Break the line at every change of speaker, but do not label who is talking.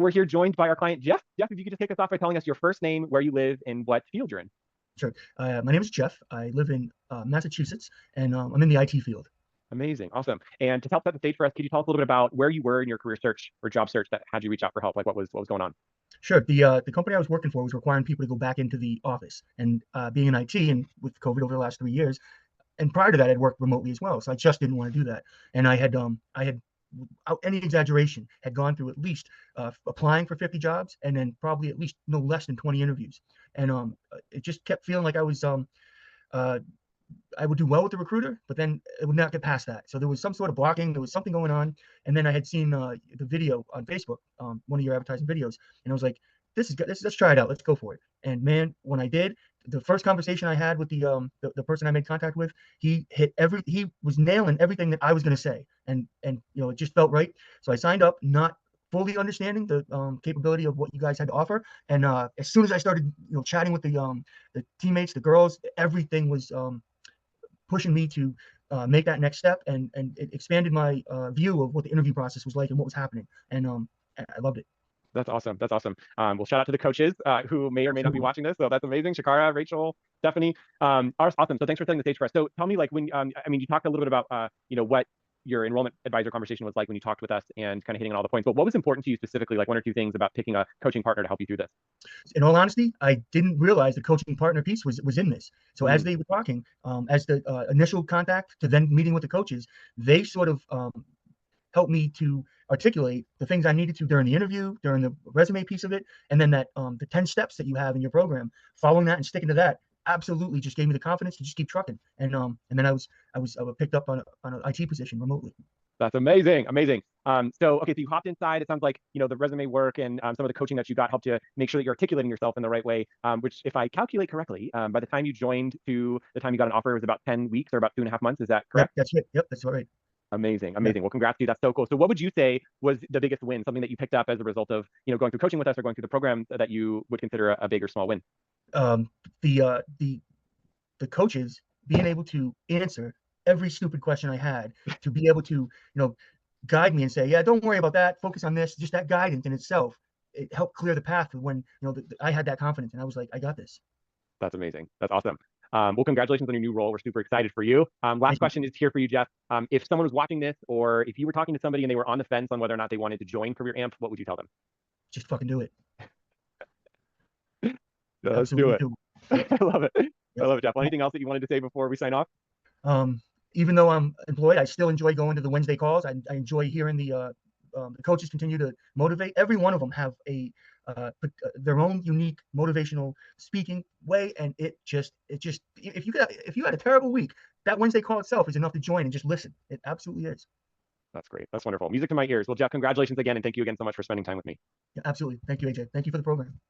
We're here joined by our client, Jeff. Jeff, if you could just kick us off by telling us your first name, where you live, and what field you're in.
Sure. My name is Jeff. I live in Massachusetts, and I'm in the IT field.
Amazing. Awesome. And to help set the stage for us, could you tell us a little bit about where you were in your career search or job search that had you reach out for help? Like what was going on?
Sure. The company I was working for was requiring people to go back into the office, and being in IT and with COVID over the last 3 years, and prior to that, I'd worked remotely as well. So I just didn't want to do that, and I had, without any exaggeration, had gone through at least applying for 50 jobs, and then probably at least no less than 20 interviews, and it just kept feeling like uh, I would do well with the recruiter, but then it would not get past that. So there was some sort of blocking. There was something going on. And then I had seen the video on Facebook, one of your advertising videos, and I was like, "This is good. Let's try it out. Let's go for it." And man, when I did, the first conversation I had with the person I made contact with, he was nailing everything that I was going to say, and it just felt right. So I signed up, not fully understanding the capability of what you guys had to offer. And as soon as I started, chatting with the teammates, the girls, everything was pushing me to make that next step, and it expanded my view of what the interview process was like and what was happening. And I loved it.
That's awesome. That's awesome. Well, shout out to the coaches who may or may not be
Absolutely.
watching this. So that's amazing. Shakara, Rachel, Stephanie. Awesome. So thanks for setting the stage for us. So tell me, like, when I mean, you talked a little bit about what your enrollment advisor conversation was like when you talked with us and kind of hitting on all the points. But what was important to you specifically, like one or two things about picking a coaching partner to help you through this?
In all honesty, I didn't realize the coaching partner piece was in this. So as
Mm,
they were talking, as the initial contact to then meeting with the coaches, they sort of helped me to articulate the things I needed to during the interview, during the resume piece of it, and then that the 10 steps that you have in your program, following that and sticking to that absolutely just gave me the confidence to just keep trucking. And then I was picked up on an IT position remotely.
that's amazing. Amazing. So you hopped inside. It sounds like, the resume work and some of the coaching that you got helped you make sure that you're articulating yourself in the right way, which if I calculate correctly, by the time you joined to the time you got an offer, it was about 10 weeks or about 2.5 months. Is that
Yep,
correct?
that's it. Yep, that's all right.
Amazing.
Yeah.
Amazing. Well, congrats to you. That's so cool. So what would you say was the biggest win, something that you picked up as a result of, going through coaching with us or going through the program that you would consider a big or small win?
Um, the uh, the the coaches being able to answer every stupid question I had, to be able to, guide me and say, yeah, don't worry about that. Focus on this. Just that guidance in itself, it helped clear the path when, I had that confidence, and I was like, I got this.
That's amazing. That's awesome. Well, congratulations on your new role. We're super excited for you. Last
Thank you.
question is here for you, Jeff. If someone was watching this, or if you were talking to somebody and they were on the fence on whether or not they wanted to join Career Amp, what would you tell them?
Just fucking do it.
Let's do
Absolutely
it.
do.
I love it. I
Yep.
love it, Jeff. Well, anything else that you wanted to say before we sign off?
Um, Even though I'm employed, I still enjoy going to the Wednesday calls. I enjoy hearing the coaches continue to motivate. Every one of them have their own unique motivational speaking way, and it just if you had a terrible week, that Wednesday call itself is enough to join and just listen. It absolutely is.
That's great. That's wonderful. Music to my ears. Well, Jeff, congratulations again, and thank you again so much for spending time with me.
Yeah, absolutely. Thank you, AJ. Thank you for the program.